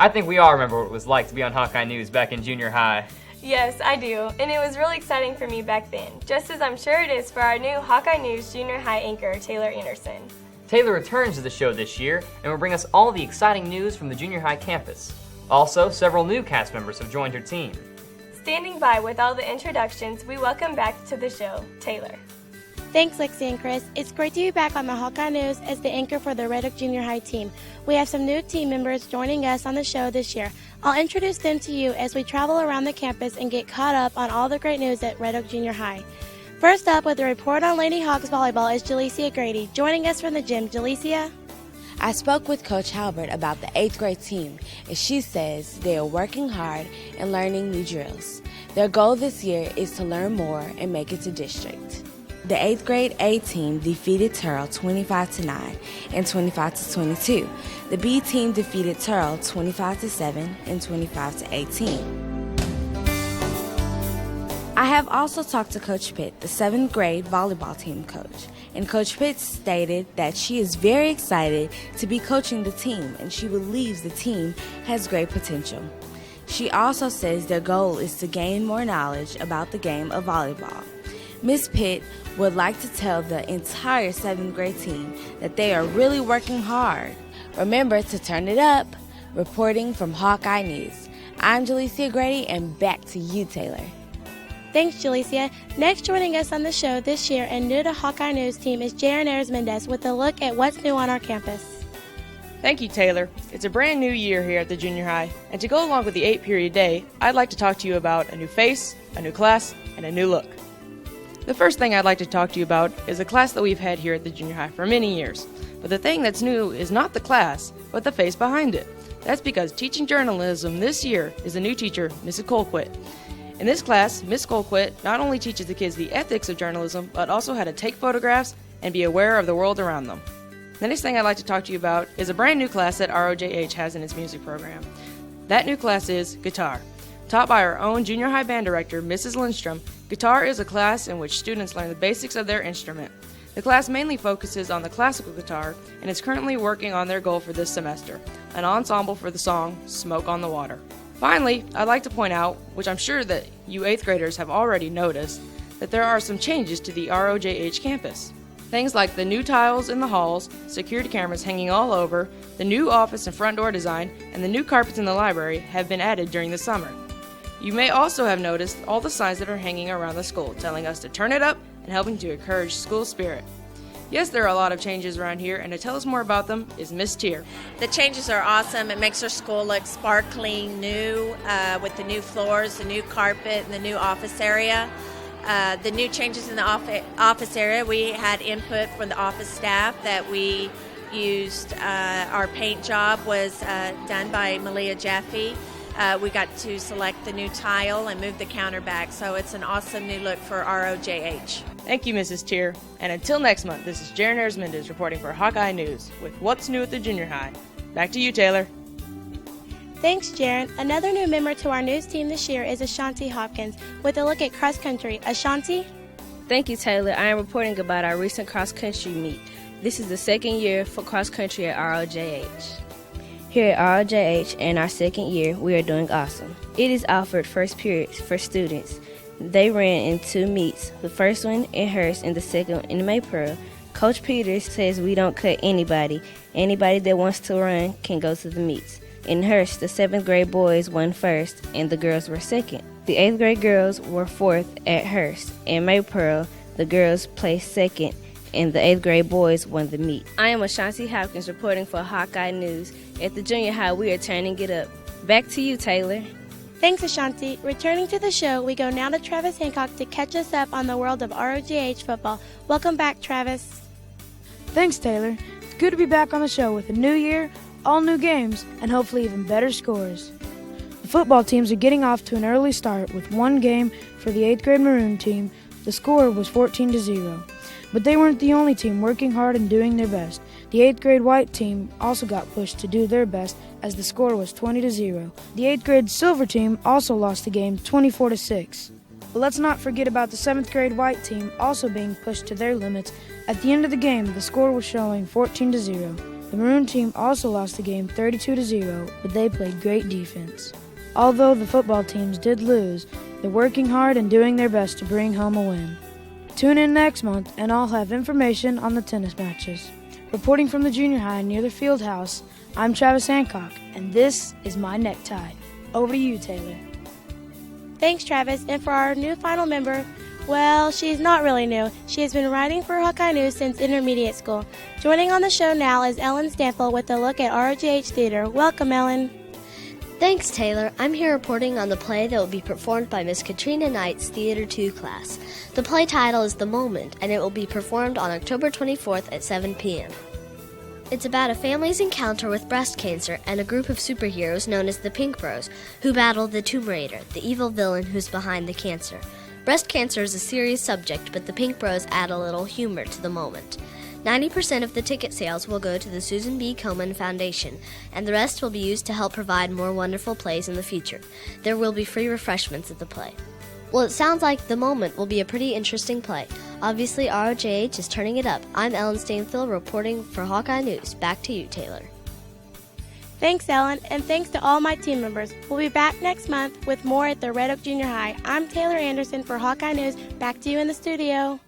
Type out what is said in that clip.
I think we all remember what it was like to be on Hawkeye News back in junior high. Yes, I do, and it was really exciting for me back then, just as I'm sure it is for our new Hawkeye News junior high anchor, Taylor Anderson. Taylor returns to the show this year and will bring us all the exciting news from the junior high campus. Also, several new cast members have joined her team. Standing by with all the introductions, we welcome back to the show, Taylor. Thanks, Lexi and Chris. It's great to be back on the Hawkeye News as the anchor for the Red Oak Junior High team. We have some new team members joining us on the show this year. I'll introduce them to you as we travel around the campus and get caught up on all the great news at Red Oak Junior High. First up with a report on Lady Hawks volleyball is Jalecia Grady. Joining us from the gym, Jalecia. I spoke with Coach Halbert about the 8th grade team, and she says they are working hard and learning new drills. Their goal this year is to learn more and make it to district. The 8th grade A team defeated Turl 25-9 and 25-22. The B team defeated Turl 25-7 and 25-18. I have also talked to Coach Pitt, the 7th grade volleyball team coach, and Coach Pitt stated that she is very excited to be coaching the team and she believes the team has great potential. She also says their goal is to gain more knowledge about the game of volleyball. Ms. Pitt would like to tell the entire 7th grade team that they are really working hard. Remember to turn it up. Reporting from Hawkeye News, I'm Jalecia Grady, and back to you, Taylor. Thanks, Jalecia. Next joining us on the show this year and new to Hawkeye News team is Jaron Ayers-Mendez with a look at what's new on our campus. Thank you, Taylor. It's a brand new year here at the junior high, and to go along with the 8-period day, I'd like to talk to you about a new face, a new class, and a new look. The first thing I'd like to talk to you about is a class that we've had here at the junior high for many years. But the thing that's new is not the class, but the face behind it. That's because teaching journalism this year is a new teacher, Mrs. Colquitt. In this class, Ms. Colquitt not only teaches the kids the ethics of journalism, but also how to take photographs and be aware of the world around them. The next thing I'd like to talk to you about is a brand new class that ROJH has in its music program. That new class is guitar. Taught by our own junior high band director, Mrs. Lindstrom, guitar is a class in which students learn the basics of their instrument. The class mainly focuses on the classical guitar and is currently working on their goal for this semester, an ensemble for the song Smoke on the Water. Finally, I'd like to point out, which I'm sure that you 8th graders have already noticed, that there are some changes to the ROJH campus. Things like the new tiles in the halls, security cameras hanging all over, the new office and front door design, and the new carpets in the library have been added during the summer. You may also have noticed all the signs that are hanging around the school telling us to turn it up and helping to encourage school spirit. Yes, there are a lot of changes around here, and to tell us more about them is Miss Tier. The changes are awesome. It makes our school look sparkling new with the new floors, the new carpet, and the new office area. The new changes in the office area, we had input from the office staff that we used. Our paint job was done by Malia Jaffe. We got to select the new tile and move the counter back, so it's an awesome new look for ROJH. Thank you, Mrs. Tier. And until next month, this is Jaron Ayers-Mendez reporting for Hawkeye News with What's New at the Junior High. Back to you, Taylor. Thanks, Jaron. Another new member to our news team this year is Ashanti Hopkins with a look at cross country. Ashanti? Thank you, Taylor. I am reporting about our recent cross country meet. This is the second year for cross country at ROJH. Here at ROJH, in our second year, we are doing awesome. It is offered first periods for students. They ran in 2 meets, the first one in Hearst and the second one in Maypearl. Coach Peters says we don't cut anybody. Anybody that wants to run can go to the meets. In Hearst, the 7th grade boys won first and the girls were second. The 8th grade girls were 4th at Hearst. In Maypearl, the girls placed second and the 8th grade boys won the meet. I am Ashanti Hopkins reporting for Hawkeye News. At the junior high, we are turning it up. Back to you, Taylor. Thanks, Ashanti. Returning to the show, we go now to Travis Hancock to catch us up on the world of ROJH football. Welcome back, Travis. Thanks, Taylor. It's good to be back on the show with a new year, all new games, and hopefully even better scores. The football teams are getting off to an early start with one game for the 8th grade Maroon team. The score was 14-0. But they weren't the only team working hard and doing their best. The 8th grade White team also got pushed to do their best as the score was 20-0. The 8th grade Silver team also lost the game 24-6. But let's not forget about the 7th grade White team also being pushed to their limits. At the end of the game, the score was showing 14-0. The Maroon team also lost the game 32-0, but they played great defense. Although the football teams did lose, they're working hard and doing their best to bring home a win. Tune in next month and I'll have information on the tennis matches. Reporting from the junior high near the field house, I'm Travis Hancock, and this is my necktie. Over to you, Taylor. Thanks, Travis. And for our new final member, well, she's not really new. She has been writing for Hawkeye News since intermediate school. Joining on the show now is Ellen Stanfield with a look at ROJH Theater. Welcome, Ellen. Thanks, Taylor. I'm here reporting on the play that will be performed by Miss Katrina Knight's Theater 2 class. The play title is The Moment, and it will be performed on October 24th at 7 p.m. It's about a family's encounter with breast cancer and a group of superheroes known as the Pink Bros, who battle the Tomb Raider, the evil villain who's behind the cancer. Breast cancer is a serious subject, but the Pink Bros add a little humor to the moment. 90% of the ticket sales will go to the Susan B. Komen Foundation, and the rest will be used to help provide more wonderful plays in the future. There will be free refreshments at the play. Well, it sounds like The Moment will be a pretty interesting play. Obviously, ROJH is turning it up. I'm Ellen Stanfield reporting for Hawkeye News. Back to you, Taylor. Thanks, Ellen, and thanks to all my team members. We'll be back next month with more at the Red Oak Junior High. I'm Taylor Anderson for Hawkeye News. Back to you in the studio.